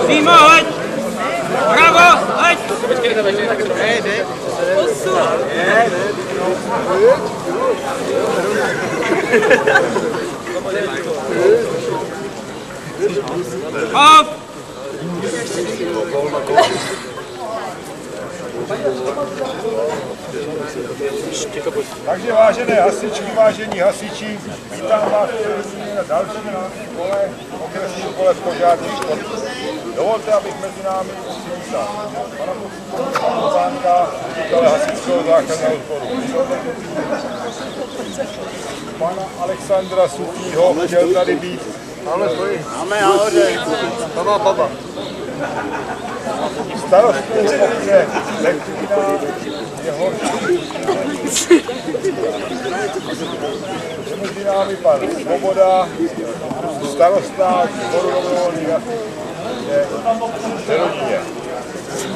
Přímo, hoď! Bravo, hoď! Hop! Takže vážené hasičky, vážení hasiči, vítám vás na dalším kole, okresním kole požární sportu. Dovolte, abych mezi námi přivítal pana poslanca, ředitele hasičského záchranného sboru, pana Alexandra Suchýho, chtěl tady být. Ale stojí. Máme nahoře. Baba. Starostů obce Lechtina je horší. Je mezi námi pan Svoboda, starosta sboru dobrovolných je v Rodině.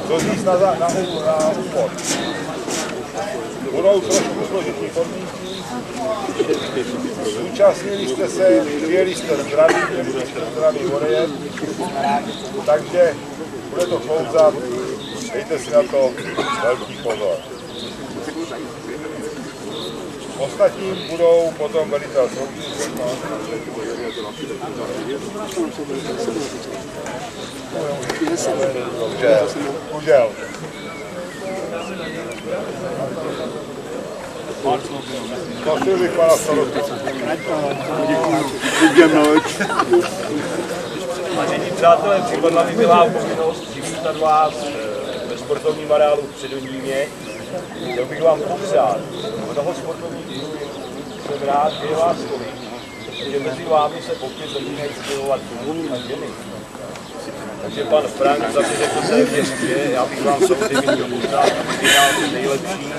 To říct na úvod. Budou trošku složitý podmínky. Zúčastnili jste se, přijeli jste zdraví, měli jste zdraví vodejet, takže bude to klouzat, dejte si na to velký pozor. Ostatním budou potom velitel soutěže. Užel. Prosil bych pana starostu. Děkuji. Vážení přátelé, připadla mi milá povinnost přivítat vás ve sportovním areálu v Předonímě. Chtěl bych vám popřát mnoho sportovních dnů. Jsem rád, že je vás tolik, že mezi vámi se opět začínají spojovat muži a ženy. Takže pan Frank za mě řekl téměř, že já bych vám samozřejmě chtěl popřát nejlepší,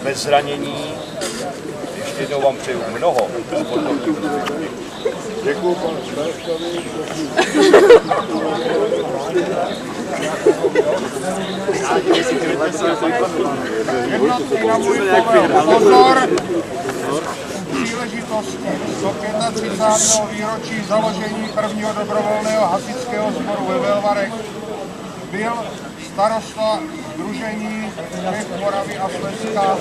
bez zranění. Ještě jednou vám přeju mnoho sportovních dnů. Děkuji panu starostovi. Jednotky na můj pozor. Příležitosti do 35. výročí založení prvního dobrovolného hasičského sboru ve Velvarech byl starosta Sdružení Čech, Moravy a Slezska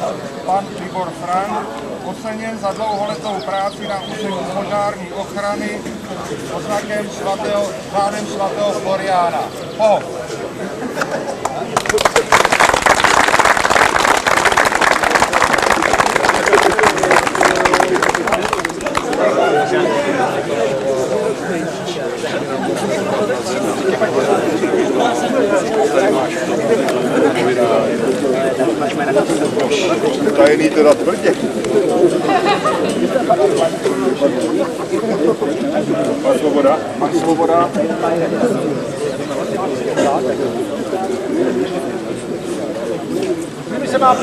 pan Libor Frank oceněn za dlouholetou práci na úseku požární ochrany oznakem řádem svatého Floriána. Tajený teda tvrdě. Pan Svoboda.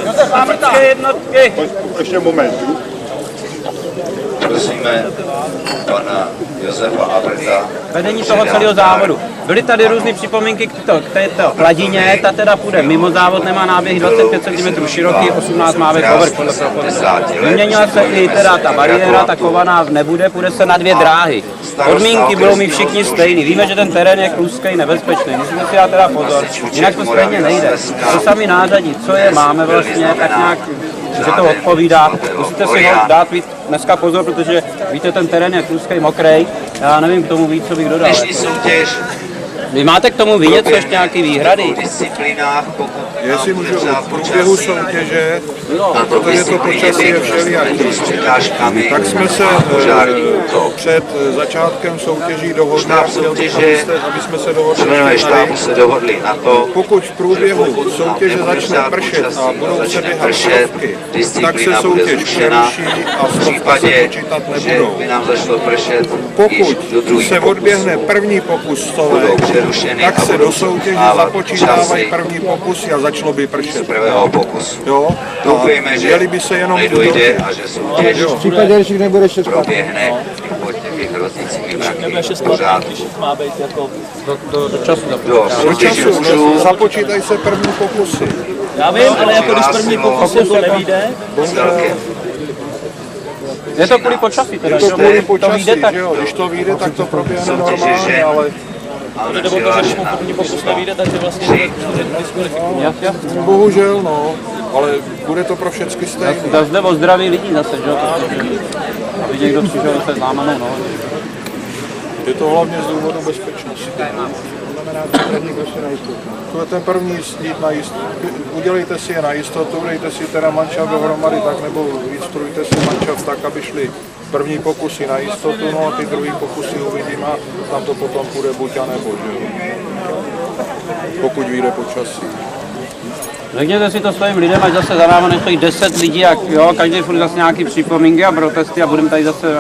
Josef Havrta! Jednotky! Ještě moment. Prosíme pana Josefa Havrta. Vedení toho celého závodu. Byly tady různé připomínky k této hladině, ta teda půjde mimo závod, nemá náběh 25 cm široký, 18 mávek povrch podle propozice. Vyměnila se i teda ta bariéra, ta kovaná nebude, půjde se na 2 dráhy. Podmínky budou mít všichni stejný. Víme, že ten terén je kluský, nebezpečný, musíme si dát teda pozor, jinak to stejně nejde. To samý nářadí, co je máme vlastně, tak nějak, že to odpovídá. Musíte si ho dát víc dneska pozor, protože víte, ten terén je kluský, mokrý. Já nevím k tomu víc, co bych dodal. Vy máte k tomu vidět ještě nějaké výhrady? Jestli můžu v průběhu soutěže, protože to počasí je všelijaký, tak jsme se před začátkem soutěží dohodli, aby jsme se dohodli na to, pokud v průběhu soutěže začne pršet a budou se běhat stovky, tak se soutěž přeruší a stovky se počítat nebudou. Pokud se odběhne první pokus stovek, tak se do soutěže započítávají první pokusy a začalo by pršet. Prvého pokusu. Jo? Doufejme, že nedojde a že soutěž proběhne pod těch hroznicími mraky v pořádku. Do času. Do času započítají se první pokusy. Já vím, ale jako když první pokusy to nevíde. Je to kvůli počasí teda? Je to kvůli počasí, že jo? Když to vyjde, tak to proběhne normálně, ale To jde o to, že když mu první pokus nevyjde, tak je vlastně diskvalifikují. Bohužel, no, ale bude to pro všechny stejné. Zase jde o zdraví lidí zase, že jo? Aby někdo přišel se zlámanou, no. Je to hlavně z důvodu bezpečnosti. To je ten první jít na jistotu. Udělejte si je na jistotu, dejte si teda mančaft dohromady tak, nebo instruujte si mančaft tak, aby šli první pokusy na jistotu, no a ty druhý pokusy uvidíme a tam to potom půjde buď a nebo, že jo. Pokud vyjde počasí. Řekněte si to svým lidem, ať zase za náma nestojí 10 lidí, jak jo, každý furt zase nějaký připomínky a protesty a budeme tady zase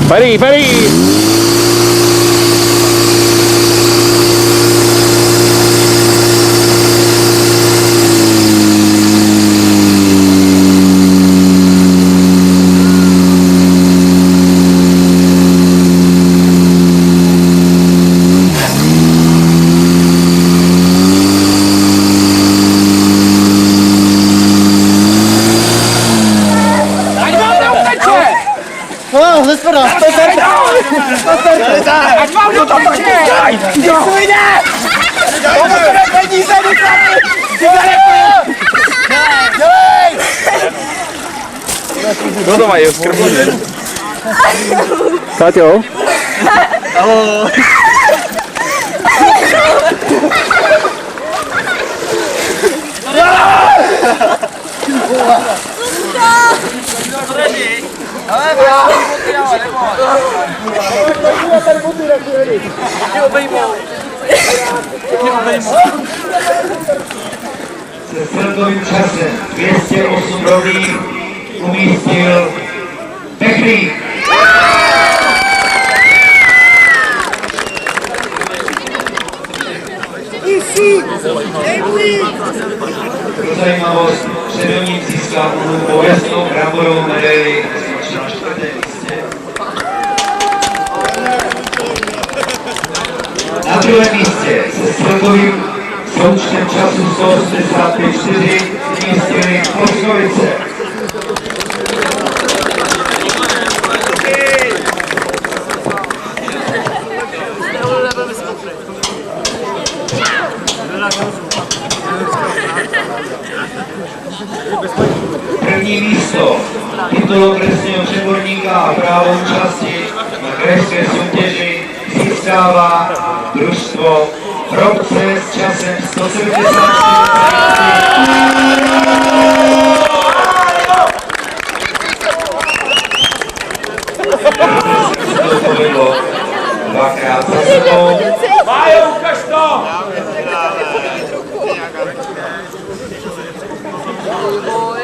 Parí, parí! Ať vám to točí! Nechci jde! Pomůžeme peníze, vykrati! Dělej! No to mají, skrblně. Táťo? Ahoj. Se sledovým časem 208 rovných umístil technik. Pro zajímavost, předovník získal pověstnou bramborovou medaili na 4. místě. Na 2. místě se sledovým součtem času 185.4 umístili Koskovice. První místo titul okresního přeborníka a právo účasti na krajské soutěži získává družstvo Hrobce s časem 174. Povedlo dvakrát za sebou. Májo, ukaž to! Boy.